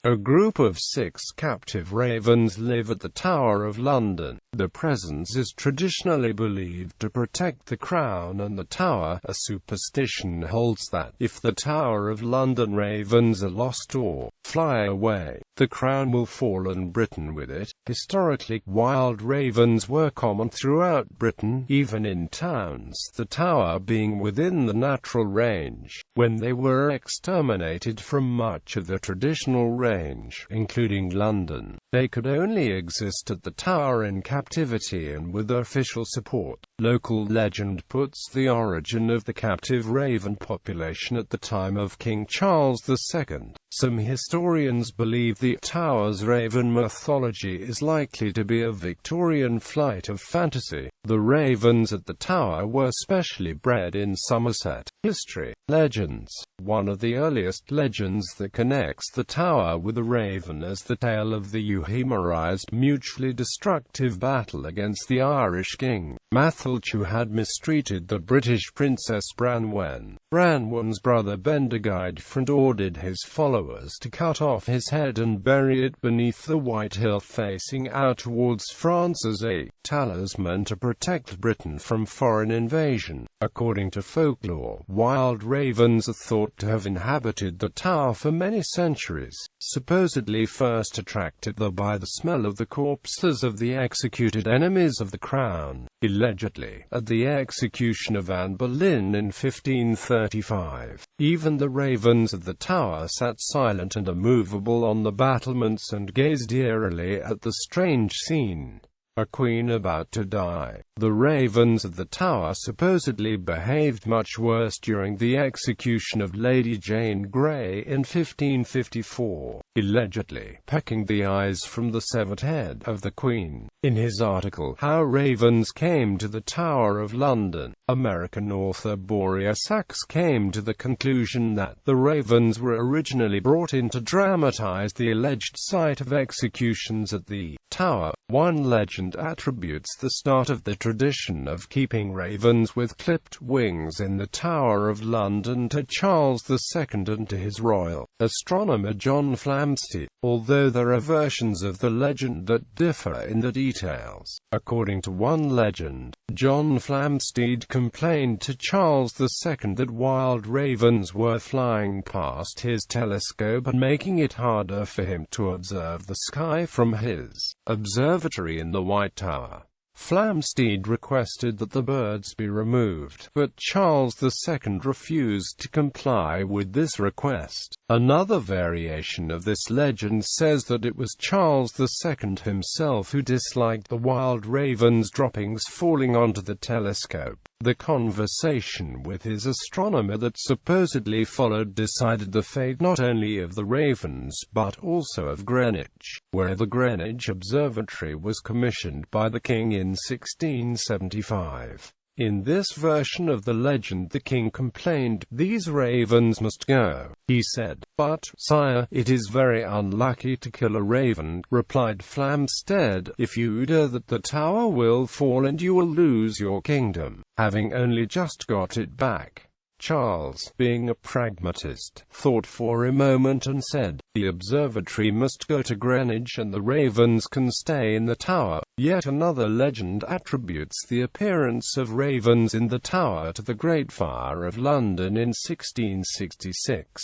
A group of 6 captive ravens live at the Tower of London. Their presence is traditionally believed to protect the crown and the tower. A superstition holds that, if the Tower of London ravens are lost or fly away, the crown will fall and Britain with it. Historically, wild ravens were common throughout Britain, even in towns, the tower being within the natural range. When they were exterminated from much of the traditional range, including London, they could only exist at the tower in captivity and with official support. Local legend puts the origin of the captive raven population at the time of King Charles II. Some historians believe the tower's raven mythology is likely to be a Victorian flight of fantasy. The ravens at the tower were specially bred in Somerset. History. Legends. One of the earliest legends that connects the tower with the raven is the tale of the euhemerized, mutually destructive battle against the Irish king, Matholch, who had mistreated the British princess Branwen. Branwen's brother Bendigeidfront ordered his followers to cut off his head and bury it beneath the White Hill facing out towards France as a talisman to protect Britain from foreign invasion. According to folklore, wild ravens are thought to have inhabited the tower for many centuries, supposedly first attracted there by the smell of the corpses of the executed enemies of the crown. Allegedly, at the execution of Anne Boleyn in 1535, even the ravens of the tower sat silent and immovable on the battlements and gazed eerily at the strange scene. A queen about to die. The ravens of the tower supposedly behaved much worse during the execution of Lady Jane Grey in 1554, allegedly pecking the eyes from the severed head of the queen. In his article, How Ravens Came to the Tower of London, American author Boria Sachs came to the conclusion that the ravens were originally brought in to dramatize the alleged site of executions at the tower. One legend attributes the start of the tradition of keeping ravens with clipped wings in the Tower of London to Charles II and to his royal astronomer John Flamsteed, although there are versions of the legend that differ in the details. According to one legend, John Flamsteed complained to Charles II that wild ravens were flying past his telescope and making it harder for him to observe the sky from his observatory in the White Tower. Flamsteed requested that the birds be removed, but Charles II refused to comply with this request. Another variation of this legend says that it was Charles II himself who disliked the wild ravens' droppings falling onto the telescope. The conversation with his astronomer that supposedly followed decided the fate not only of the ravens but also of Greenwich, where the Greenwich Observatory was commissioned by the king in 1675. In this version of the legend the king complained, "These ravens must go," he said. "But, sire, it is very unlucky to kill a raven," replied Flamsteed. "If you do that, the tower will fall and you will lose your kingdom, having only just got it back." Charles, being a pragmatist, thought for a moment and said, "The observatory must go to Greenwich and the ravens can stay in the tower." Yet another legend attributes the appearance of ravens in the tower to the Great Fire of London in 1666.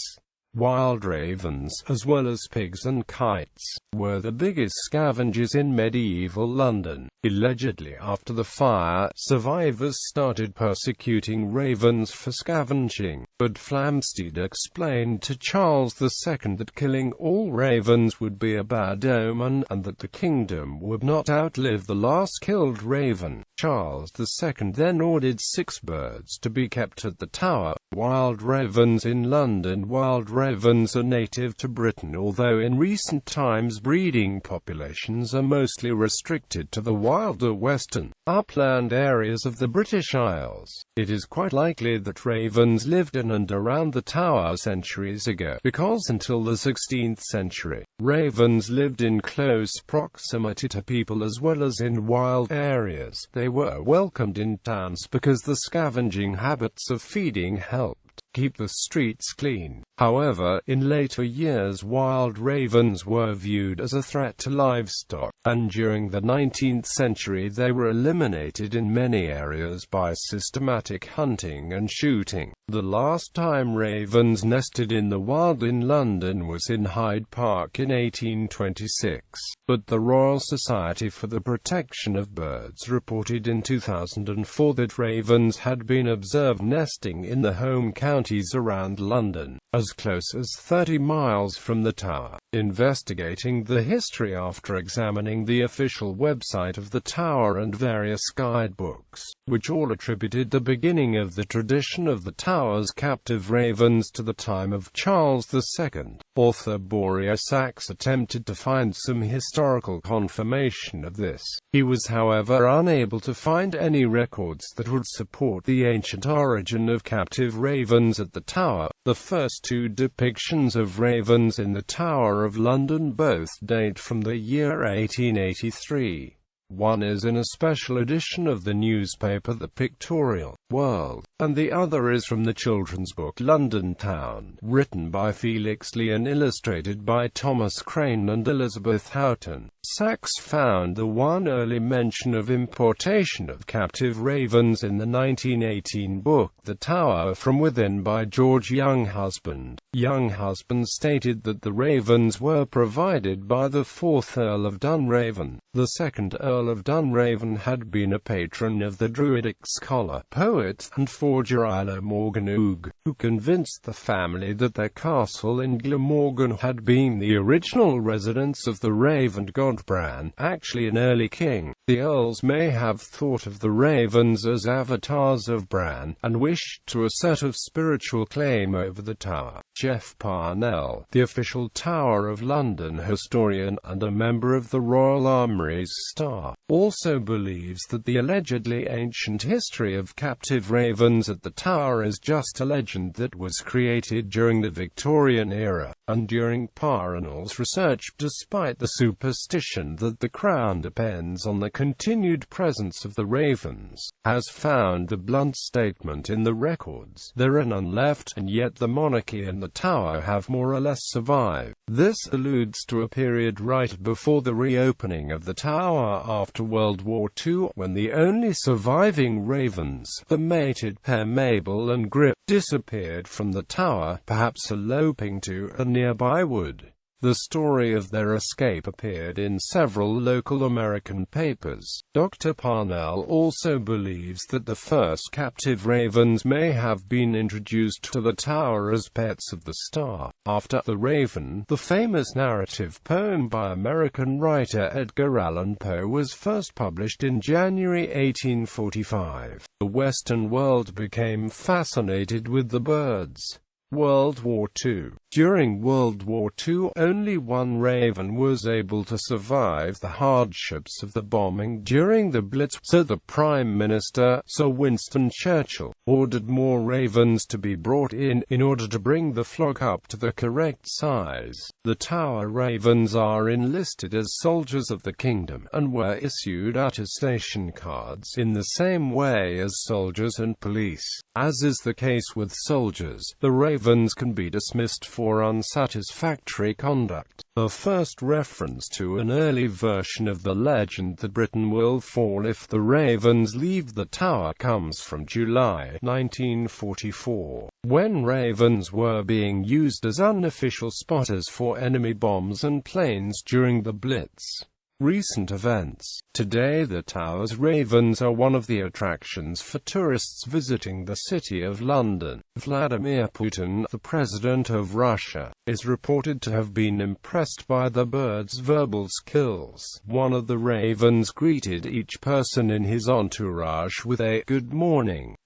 Wild ravens, as well as pigs and kites, were the biggest scavengers in medieval London. Allegedly, after the fire, survivors started persecuting ravens for scavenging, but Flamsteed explained to Charles II that killing all ravens would be a bad omen, and that the kingdom would not outlive the last killed raven. Charles II then ordered 6 birds to be kept at the tower. Wild ravens in London. Wild ravens are native to Britain, although in recent times breeding populations are mostly restricted to the wilder western, upland areas of the British Isles. It is quite likely that ravens lived in and around the tower centuries ago, because until the 16th century, ravens lived in close proximity to people as well as in wild areas. They were welcomed in towns because the scavenging habits of feeding helped keep the streets clean. However, in later years wild ravens were viewed as a threat to livestock, and during the 19th century they were eliminated in many areas by systematic hunting and shooting. The last time ravens nested in the wild in London was in Hyde Park in 1826, but the Royal Society for the Protection of Birds reported in 2004 that ravens had been observed nesting in the home counties around London, as close as 30 miles from the Tower. Investigating the history after examining the official website of the Tower and various guidebooks, which all attributed the beginning of the tradition of the Tower's captive ravens to the time of Charles II, author Boreas Sachs attempted to find some historical confirmation of this. He was however unable to find any records that would support the ancient origin of captive ravens at the Tower. The first two depictions of ravens in the Tower of London both date from the year 1883. One is in a special edition of the newspaper The Pictorial World, and the other is from the children's book London Town, written by Felix Lee and illustrated by Thomas Crane and Elizabeth Houghton. Sachs found the one early mention of importation of captive ravens in the 1918 book The Tower from Within by George Younghusband. Younghusband stated that the ravens were provided by the 4th Earl of Dunraven. The 2nd Earl of Dunraven had been a patron of the Druidic scholar, poet, and forger Ilo Morgan Oog, who convinced the family that their castle in Glamorgan had been the original residence of the raven god Bran, actually an early king. The earls may have thought of the ravens as avatars of Bran, and wished to assert a spiritual claim over the Tower. Jeff Parnell, the official Tower of London historian and a member of the Royal Armouries staff, also believes that the allegedly ancient history of captive ravens at the Tower is just a legend that was created during the Victorian era, and during Parnell's research, despite the superstition that the crown depends on the continued presence of the ravens, has found the blunt statement in the records, "There are none left," and yet the monarchy and the Tower have more or less survived. This alludes to a period right before the reopening of the Tower after World War II, when the only surviving ravens, the mated pair Mabel and Grip, disappeared from the Tower, perhaps eloping to a nearby wood. The story of their escape appeared in several local American papers. Dr. Parnell also believes that the first captive ravens may have been introduced to the Tower as pets of the star. After The Raven, the famous narrative poem by American writer Edgar Allan Poe was first published in January 1845. The Western world became fascinated with the birds. World War II. During World War II, only one raven was able to survive the hardships of the bombing during the Blitz, so the Prime Minister, Sir Winston Churchill, ordered more ravens to be brought in order to bring the flock up to the correct size. The Tower ravens are enlisted as soldiers of the kingdom, and were issued attestation cards in the same way as soldiers and police. As is the case with soldiers, the ravens can be dismissed for unsatisfactory conduct. The first reference to an early version of the legend that Britain will fall if the ravens leave the Tower comes from July 1944, when ravens were being used as unofficial spotters for enemy bombs and planes during the Blitz. Recent events. Today the Tower's ravens are one of the attractions for tourists visiting the City of London. Vladimir Putin, the President of Russia, is reported to have been impressed by the bird's verbal skills. One of the ravens greeted each person in his entourage with a "good morning."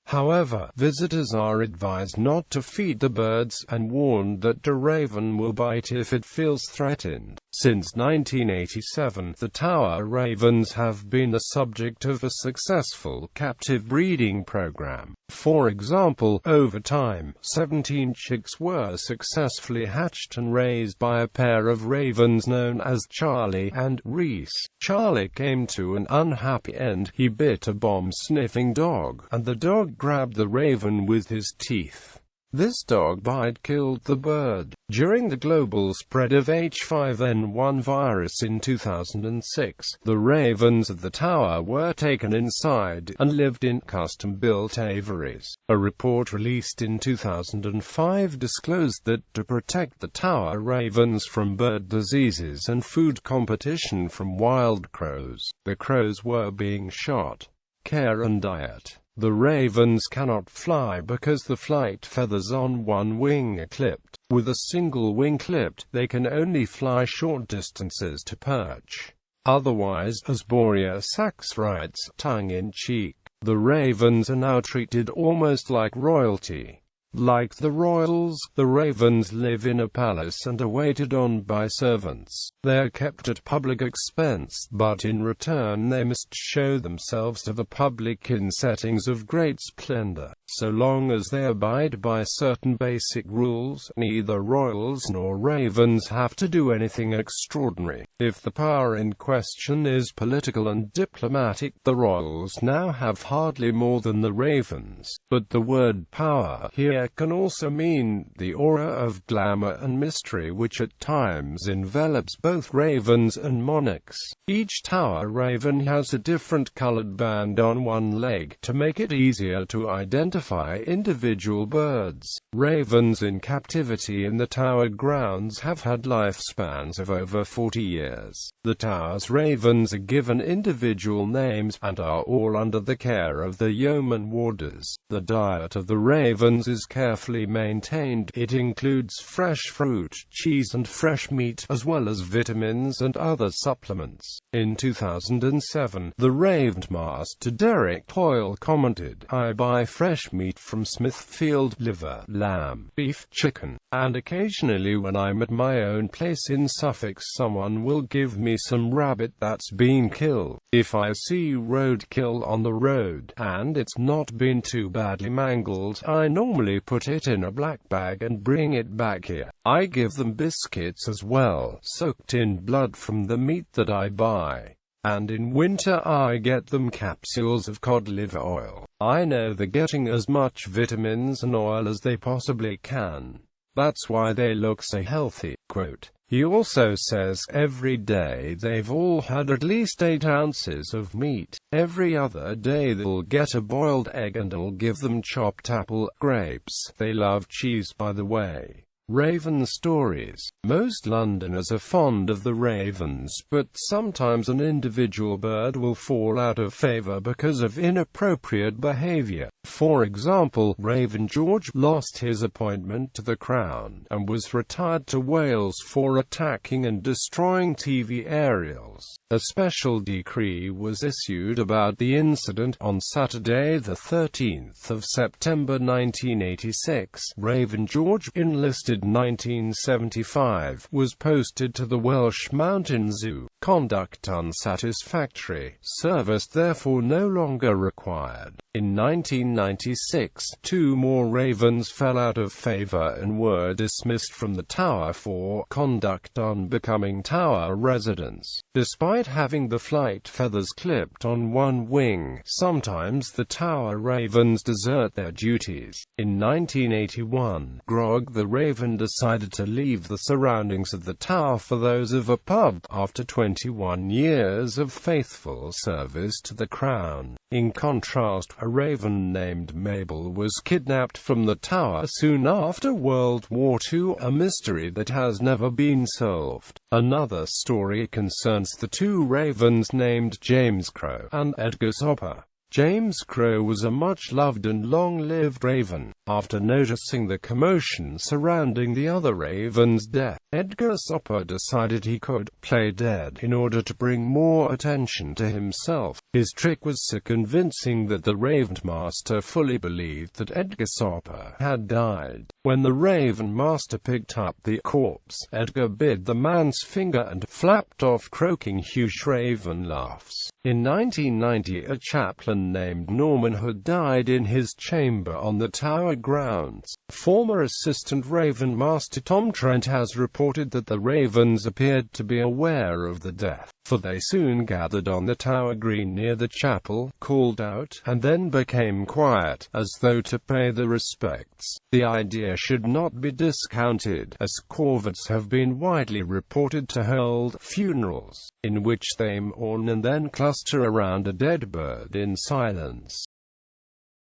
However, visitors are advised not to feed the birds, and warned that the raven will bite if it feels threatened. Since 1987, the Tower ravens have been the subject of a successful captive breeding program. For example, over time, 17 chicks were successfully hatched and raised by a pair of ravens known as Charlie and Reese. Charlie came to an unhappy end. He bit a bomb-sniffing dog, and the dog grabbed the raven with his teeth. This dog bite killed the bird. During the global spread of H5N1 virus in 2006, the ravens at the tower were taken inside and lived in custom-built aviaries. A report released in 2005 disclosed that to protect the tower ravens from bird diseases and food competition from wild crows, the crows were being shot. Care and diet. The ravens cannot fly because the flight feathers on one wing are clipped. With a single wing clipped, they can only fly short distances to perch. Otherwise, as Boria Sachs writes, tongue-in-cheek, the ravens are now treated almost like royalty. Like the royals, the ravens live in a palace and are waited on by servants. They are kept at public expense, but in return they must show themselves to the public in settings of great splendor. So long as they abide by certain basic rules, neither royals nor ravens have to do anything extraordinary. If the power in question is political and diplomatic, the royals now have hardly more than the ravens. But the word power here can also mean the aura of glamour and mystery which at times envelops both ravens and monarchs. Each tower raven has a different colored band on one leg, to make it easier to identify individual birds. Ravens in captivity in the tower grounds have had lifespans of over 40 years. The tower's ravens are given individual names, and are all under the care of the yeoman warders. The diet of the ravens is carefully maintained. It includes fresh fruit, cheese and fresh meat, as well as vitamins and other supplements. In 2007, the Ravensmaster Derek Hoyle commented, "I buy fresh meat from Smithfield, liver, lamb, beef, chicken, and occasionally when I'm at my own place in Suffolk someone will give me some rabbit that's been killed. If I see roadkill on the road, and it's not been too badly mangled, I normally put it in a black bag and bring it back here. I give them biscuits as well, soaked in blood from the meat that I buy. And in winter I get them capsules of cod liver oil. I know they're getting as much vitamins and oil as they possibly can. That's why they look so healthy." Quote. He also says, every day they've all had at least 8 ounces of meat. Every other day they'll get a boiled egg and I'll give them chopped apple, grapes. They love cheese, by the way. Raven stories. Most Londoners are fond of the ravens, but sometimes an individual bird will fall out of favor because of inappropriate behavior. For example, Raven George lost his appointment to the Crown, and was retired to Wales for attacking and destroying TV aerials. A special decree was issued about the incident. On Saturday the 13th of September 1986, Raven George, enlisted 1975, was posted to the Welsh Mountain Zoo. Conduct unsatisfactory. Service therefore no longer required. In 1996, 2 more ravens fell out of favor and were dismissed from the tower for conduct unbecoming tower residents. Despite having the flight feathers clipped on one wing, sometimes the tower ravens desert their duties. In 1981, Grog the raven decided to leave the surroundings of the tower for those of a pub, after 21 years of faithful service to the Crown. In contrast, a raven named Mabel was kidnapped from the tower soon after World War II, a mystery that has never been solved. Another story concerns the 2 ravens named James Crow and Edgar Soper. James Crow was a much-loved and long-lived raven. After noticing the commotion surrounding the other raven's death, Edgar Soper decided he could play dead in order to bring more attention to himself. His trick was so convincing that the Raven Master fully believed that Edgar Soper had died. When the Raven Master picked up the corpse, Edgar bit the man's finger and flapped off, croaking huge raven laughs. In 1990, a chaplain named Norman Hood died in his chamber on the Tower grounds. Former Assistant Raven Master Tom Trent has reported that the Ravens appeared to be aware of the death, for they soon gathered on the Tower Green near the chapel, called out, and then became quiet, as though to pay the respects. The idea should not be discounted, as corvids have been widely reported to hold funerals, in which they mourn and then cluster around a dead bird in silence.